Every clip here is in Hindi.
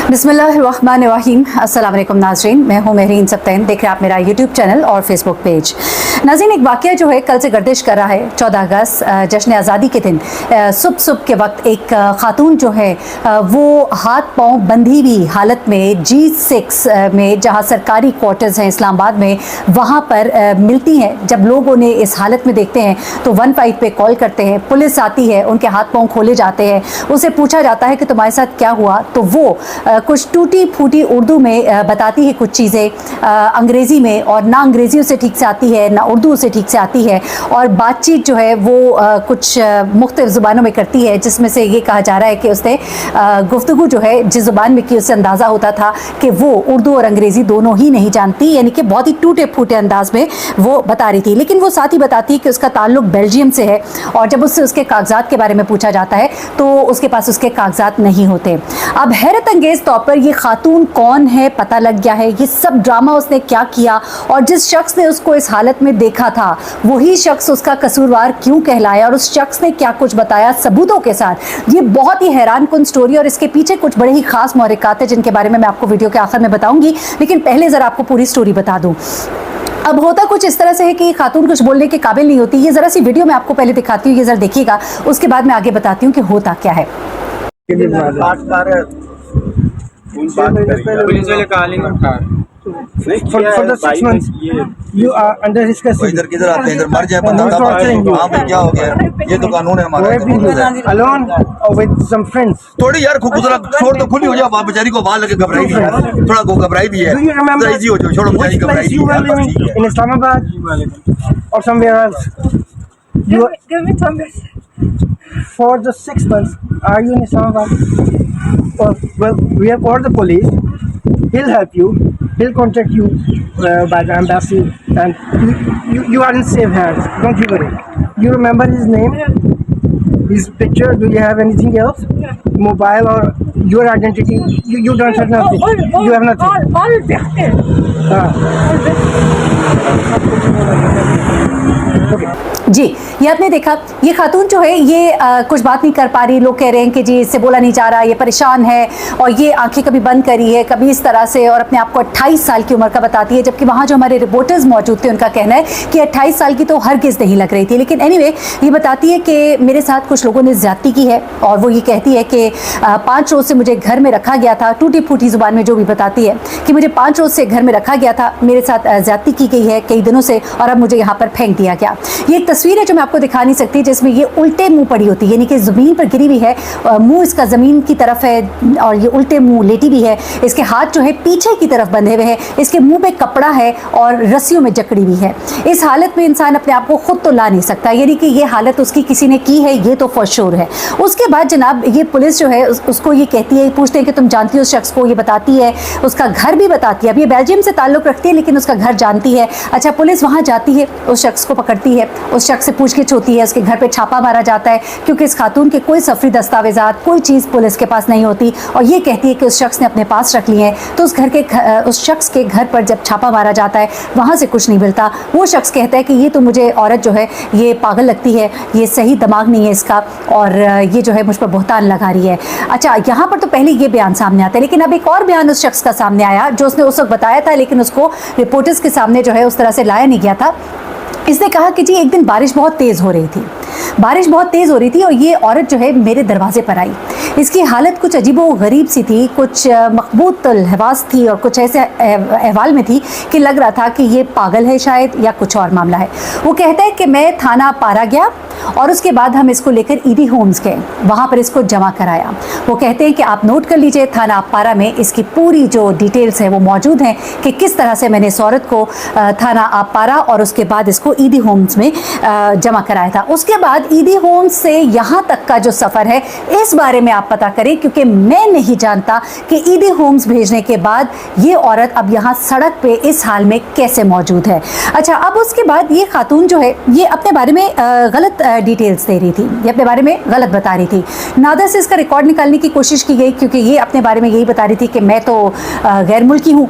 बिस्मिल्लाहिर्रहमानिर्रहीम। अस्सलाम वालेकुम नाज़रीन, मैं हूँ महरीन सब्तैन। देख रहे हैं आप मेरा यूट्यूब चैनल और फेसबुक पेज। नाज़रीन, एक वाक़या जो है कल से गर्दिश कर रहा है। 14 अगस्त जश्न आज़ादी के दिन सुबह के वक्त एक ख़ातून जो है वो हाथ पांव बंधी हुई हालत में G6 में, जहाँ सरकारी क्वार्टर्स हैं इस्लामाबाद में, वहाँ पर मिलती हैं। जब लोग उन्हें इस हालत में देखते हैं तो 15 पे कॉल करते हैं, पुलिस आती है, उनके हाथ पांव खोले जाते हैं, उसे पूछा जाता है कि तुम्हारे साथ क्या हुआ। तो वो कुछ टूटी फूटी उर्दू में बताती है कुछ चीज़ें अंग्रेज़ी में, और ना अंग्रेज़ी उसे ठीक से आती है ना उर्दू उसे ठीक से आती है, और बातचीत जो है वो कुछ मुख्तलिफ ज़ुबानों में करती है, जिसमें से ये कहा जा रहा है कि उसने गुफ्तगू जो है जिस ज़ुबान में की उससे अंदाज़ा होता था कि वो उर्दू और अंग्रेज़ी दोनों ही नहीं जानती, यानी कि बहुत ही टूटे फूटे अंदाज में वो बता रही थी। लेकिन वो साथ ही बताती है कि उसका ताल्लुक बेल्जियम से है, और जब उससे उसके कागजात के बारे में पूछा जाता है तो उसके पास उसके कागजात नहीं होते। अब हैरत अंगेज़ तौर पर ये खातून कौन है पता लग गया है, ये सब ड्रामा उसने क्या किया, और जिस शख्स ने उसको इस हालत में देखा था वही शख्स उसका कसूरवार क्यों कहलाया, और उस शख्स ने क्या कुछ बताया सबूतों के साथ। ये बहुत ही हैरान कुन स्टोरी, और इसके पीछे कुछ बड़े ही खास महरिकात है जिनके बारे में मैं आपको वीडियो के आखिर में बताऊंगी। लेकिन पहले ज़रा आपको पूरी स्टोरी बता दूं। अब होता कुछ इस तरह से है कि खातून कुछ बोलने के काबिल नहीं होती। ये ज़रा सी वीडियो मैं आपको पहले दिखाती हूँ, ये ज़रा देखिएगा, उसके बाद मैं आगे बताती हूँ कि होता क्या है। पुलिस वाले for the 6 months you are under his custody. इधर किधर आते हैं, इधर मर जाए बंदा तब आते हैं। हाँ भाई क्या हो गया, ये तो कानून है हमारा। Alone or with some friends. थोड़ी यार गुजरा छोड़ तो खुली हो जाए, बाप बेचारी को बाहर लगे घबराई भी है, थोड़ा को घबराई भी है। Do you remember इजी हो जाओ, छोड़ो बेचारी which घबराई place भी you were है, बस living ठीक है। in Islamabad or somewhere else? You were, Give me some for the 6 months are you in Islamabad? Or, well, we have called the police. He'll help you. He'll contact you by the embassy, and you are in safe hands. Don't you worry. You remember his name, his picture. Do you have anything else? Mobile or your identity? You don't have nothing. You have nothing. all Okay. जी, ये आपने देखा, ये खातून जो है ये कुछ बात नहीं कर पा रही। लोग कह रहे हैं कि जी इससे बोला नहीं जा रहा, ये परेशान है, और ये आंखें कभी बंद करी है कभी इस तरह से, और अपने आप को 28 साल की उम्र का बताती है। जबकि वहाँ जो हमारे रिपोर्टर्स मौजूद थे उनका कहना है कि 28 साल की तो हरगिज़ नहीं लग रही थी। लेकिन एनीवे ये बताती है कि मेरे साथ कुछ लोगों ने ज़्यादती की है, और वो ये कहती है कि 5 रोज़ से मुझे घर में रखा गया था। टूटी फूटी ज़ुबान में जो भी बताती है कि मुझे 5 रोज़ से घर में रखा गया था, मेरे साथ ज़्यादती की गई है कई दिनों से, और अब मुझे यहाँ पर फेंक दिया गया। ये एक तस्वीर है जो मैं आपको दिखा नहीं सकती, जिसमें ये उल्टे मुंह पड़ी होती है, यानी कि ज़मीन पर गिरी हुई है, मुंह इसका ज़मीन की तरफ है, और ये उल्टे मुंह लेटी भी है। इसके हाथ जो है पीछे की तरफ बंधे हुए हैं, इसके मुंह पे कपड़ा है और रस्सियों में जकड़ी हुई है। इस हालत में इंसान अपने आप को खुद तो ला नहीं सकता, यानी कि ये हालत उसकी किसी ने की है, ये तो फॉर श्योर है। उसके बाद जनाब ये पुलिस जो है उसको ये कहती है, पूछते हैं कि तुम जानती हो उस शख्स को, ये बताती है, उसका घर भी बताती है। अब ये बेल्जियम से ताल्लुक़ रखती है लेकिन उसका घर जानती है। अच्छा, पुलिस वहाँ जाती है, उस शख्स को पकड़ती है, उस शख्स से पूछगिछ होती है, उसके घर पे छापा मारा जाता है, क्योंकि इस खातून के कोई सफरी दस्तावेजात कोई चीज़ पुलिस के पास नहीं होती, और ये कहती है कि उस शख्स ने अपने पास रख लिए हैं। तो उस शख्स के घर पर जब छापा मारा जाता है वहाँ से कुछ नहीं मिलता। वो शख्स कहता है कि ये तो मुझे औरत जो है ये पागल लगती है, ये सही दिमाग नहीं है इसका, और ये जो है मुझ पर बहतान लगा रही है। अच्छा, यहाँ पर तो पहले ये बयान सामने आता है, लेकिन अब एक और बयान उस शख्स का सामने आया जो उसने उस वक्त बताया था, लेकिन उसको रिपोर्टर्स के सामने जो है उस तरह से लाया नहीं गया था। इसने कहा कि जी एक दिन बारिश बहुत तेज़ हो रही थी, बारिश बहुत तेज़ हो रही थी, और ये औरत जो है मेरे दरवाजे पर आई। इसकी हालत कुछ अजीबो गरीब सी थी, कुछ मखबूत हवास थी, और कुछ ऐसे अहवाल में थी कि लग रहा था कि ये पागल है शायद, या कुछ और मामला है। वो कहता है कि मैं थाना पारा गया, और उसके बाद हम इसको लेकर ईडी होम्स गए, वहाँ पर इसको जमा कराया। वो कहते हैं कि आप नोट कर लीजिए, थाना पारा में इसकी पूरी जो डिटेल्स है वो मौजूद हैं कि किस तरह से मैंने इस औरत को थाना आप पारा और उसके बाद इसको ईडी होम्स में जमा कराया था। उसके बाद ईडी होम्स से यहाँ तक का जो सफ़र है इस बारे में आप पता करें, क्योंकि मैं नहीं जानता कि ईडी होम्स भेजने के बाद ये औरत अब यहाँ सड़क पे इस हाल में कैसे मौजूद है। अच्छा, अब उसके बाद ये खातून जो है ये अपने बारे में गलत डिटेल्स दे रही थी, ये अपने बारे में गलत बता रही थी। नादर से इसका रिकॉर्ड निकालने की कोशिश की गई, क्योंकि ये अपने बारे में यही बता रही थी कि मैं तो गैर मुल्की हूँ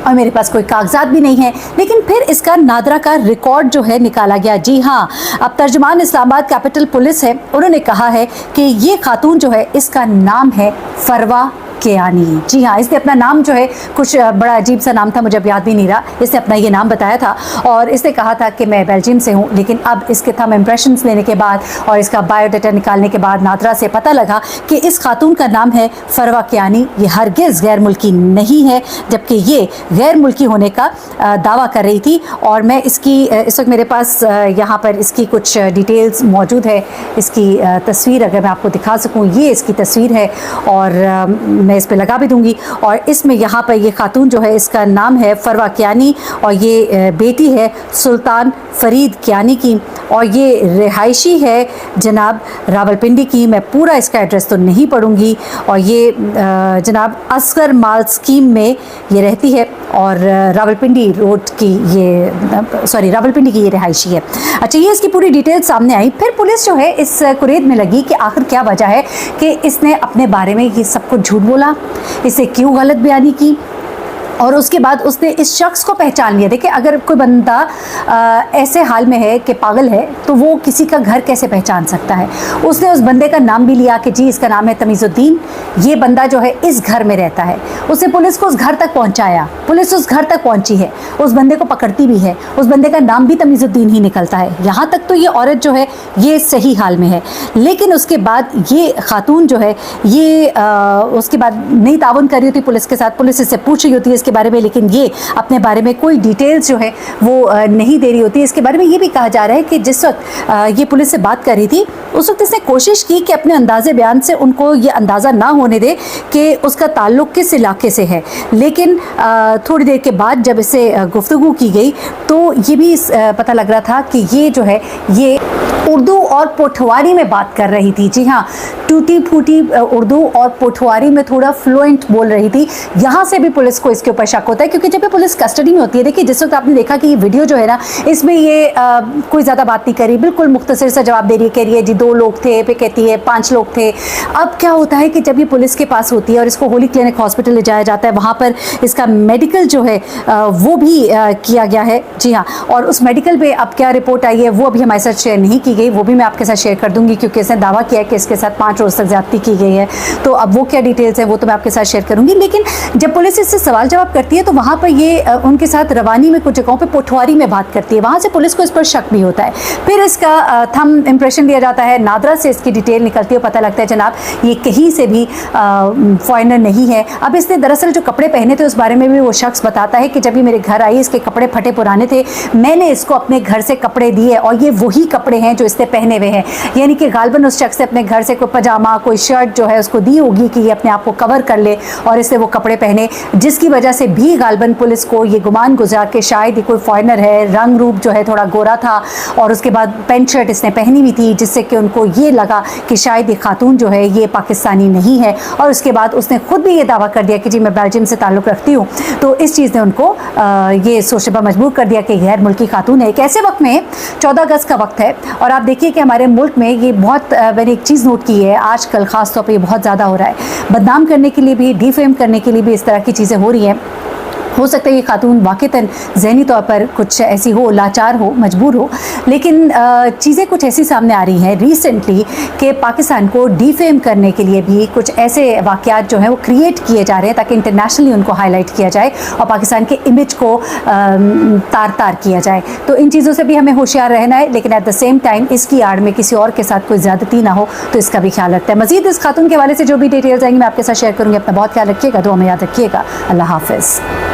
और मेरे पास कोई कागजात भी नहीं है। लेकिन फिर इसका नादरा का रिकॉर्ड जो है निकाला गया। जी हाँ, अब तर्जुमान इस्लामाबाद कैपिटल पुलिस है, उन्होंने कहा है कि ये खातून जो है इसका नाम है फरवा कियानी। जी हाँ, इसने अपना नाम जो है कुछ बड़ा अजीब सा नाम था, मुझे अब याद भी नहीं रहा। इसने अपना ये नाम बताया था और इसने कहा था कि मैं बेल्जियम से हूँ, लेकिन अब इसके थंब इम्प्रेशंस लेने के बाद और इसका बायोडाटा निकालने के बाद नादरा से पता लगा कि इस खातून का नाम है फरवा कियानी। ये हरगिज़ गैर मुल्की नहीं है, जबकि ये गैर मुल्की होने का दावा कर रही थी। और मैं इसकी इस वक्त मेरे पास यहाँ पर इसकी कुछ डिटेल्स मौजूद है। इसकी तस्वीर अगर मैं आपको दिखा सकूँ, ये इसकी तस्वीर है और मैं इस पे लगा भी दूंगी। और इसमें यहाँ पर ये खातून जो है, इसका नाम है फरवा कियानी और ये बेटी है सुल्तान फरीद कियानी की और ये रिहायशी है जनाब रावलपिंडी की। मैं पूरा इसका एड्रेस तो नहीं पढ़ूंगी। और ये जनाब असगर माल स्कीम में ये रहती है और रावलपिंडी रोड की रावलपिंडी की ये रिहायशी है। अच्छा, ये इसकी पूरी डिटेल सामने आई। फिर पुलिस जो है इस कुरेद में लगी कि आखिर क्या वजह है कि इसने अपने बारे में ये सब कुछ झूठ बोला, इसे क्यों गलत बयानी की। और उसके बाद उसने इस शख्स को पहचान लिया। देखिए, अगर कोई बंदा ऐसे हाल में है कि पागल है तो वो किसी का घर कैसे पहचान सकता है। उसने उस बंदे का नाम भी लिया कि जी इसका नाम है तमीज़ुद्दीन, ये बंदा जो है इस घर में रहता है। उसने पुलिस को उस घर तक पहुंचाया, पुलिस उस घर तक पहुंची है, उस बंदे को पकड़ती भी है। उस बंदे का नाम भी तमीज़ुद्दीन ही निकलता है। यहाँ तक तो ये औरत जो है ये सही हाल में है, लेकिन उसके बाद ये खातून जो है ये उसके बाद नहीं ताउन कर रही होती पुलिस के साथ। पुलिस इससे पूछ रही होती है के बारे में, लेकिन ये अपने बारे में कोई डिटेल्स जो है वो नहीं दे रही होती। इसके बारे में ये भी कहा जा रहा है कि जिस वक्त ये पुलिस से बात कर रही थी उस वक्त इसने कोशिश की कि अपने अंदाजे बयान से उनको ये अंदाज़ा ना होने दे कि उसका ताल्लुक़ किस इलाके से है। लेकिन थोड़ी देर के बाद जब इससे गुफ्तगू की गई तो ये भी पता लग रहा था कि ये जो है ये उर्दू और पोठवारी में बात कर रही थी। जी हाँ, टूटी फूटी उर्दू और पोठवारी में थोड़ा फ्लुएंट बोल रही थी। यहाँ से भी पुलिस को इसके ऊपर शक होता है, क्योंकि जब ये पुलिस कस्टडी में होती है, देखिए जिस वक्त आपने देखा कि ये वीडियो जो है ना, इसमें ये कोई ज़्यादा बात नहीं करी, बिल्कुल मुख्तसर सा जवाब दे रही है। कह रही है जी 2 लोग थे, फिर कहती है 5 लोग थे। अब क्या होता है कि जब ये पुलिस के पास होती है और इसको होली क्लिनिक हॉस्पिटल ले जाया जाता है, वहाँ पर इसका मेडिकल जो है वो भी किया गया है। जी हाँ, और उस मेडिकल पे अब क्या रिपोर्ट आई है वो अभी हमारे साथ शेयर नहीं की गई, वो भी मैं आपके साथ शेयर कर दूंगी, क्योंकि इसने दावा किया है कि इसके साथ 5 रोज़ तक ज्यादती की गई है। तो अब वो क्या डिटेल्स है वो तो मैं आपके साथ शेयर करूंगी। लेकिन जब पुलिस इससे सवाल जवाब करती है तो वहाँ पर ये उनके साथ रवानी में कुछ जगहों पे पोठवारी में बात करती है, वहाँ से पुलिस को इस पर शक भी होता है। फिर इसका थंब इम्प्रेशन लिया जाता है, नादरा से इसकी डिटेल निकलती है, पता लगता है जनाब ये कहीं से भी फॉरेनर नहीं है। अब इसने दरअसल जो कपड़े पहने थे उस बारे में भी वो शख्स बताता है कि जब ये मेरे घर आई इसके कपड़े फटे पुराने थे, मैंने इसको अपने घर से कपड़े दिए और ये वही कपड़े हैं जो इसने पहने हुए हैं। यानी कि गालबन उस शख्स ने अपने घर से कोई पजामा कोई शर्ट जो है उसको दी होगी कि ये अपने आप को कवर कर ले, और इसने वो कपड़े पहने, जिसकी वजह से भी गालबन पुलिस को ये गुमान गुजार के शायद ये कोई फॉरेनर है। रंग रूप जो है थोड़ा गोरा था और उसके बाद पैंट शर्ट इसने पहनी हुई थी, जिससे कि उनको ये लगा कि शायद ये खातून जो है ये पाकिस्तानी नहीं है। और उसके बाद उसने खुद भी ये दावा कर दिया कि जी मैं बेल्जियम से ताल्लुक़ रखती हूँ। तो इस चीज़ ने उनको ये सोचने पर मजबूर कर दिया कि गैर मुल्की खातून है। एक ऐसे वक्त में 14 अगस्त का वक्त है और आप देखिए कि हमारे मुल्क में ये बहुत मैंने एक चीज़ नोट की है आजकल ख़ास तौर पर, ये बहुत ज़्यादा हो रहा है। बदनाम करने के लिए भी, डिफेम करने के लिए भी इस तरह की चीज़ें हो रही हैं। हो सकता है ये खातून वाक़तन ज़हनी तौर पर कुछ ऐसी हो, लाचार हो, मजबूर हो, लेकिन चीज़ें कुछ ऐसी सामने आ रही हैं रिसेंटली कि पाकिस्तान को डिफेम करने के लिए भी कुछ ऐसे वाक़यात जो हैं वो क्रिएट किए जा रहे हैं ताकि इंटरनेशनली उनको हाईलाइट किया जाए और पाकिस्तान के इमेज को तार तार किया जाए। तो इन चीज़ों से भी हमें होशियार रहना है, लेकिन एट द सेम टाइम इसकी आड़ में किसी और के साथ कोई ज़्यादती ना हो, तो इसका भी ख्याल रखता है। मज़ीद इस खातून के हवाले से जो भी डिटेल्स आएंगी मैं आपके साथ शेयर करूँगी। अपना बहुत ख्याल रखिएगा, दुआ में याद रखिएगा। अल्लाह हाफ़िज़।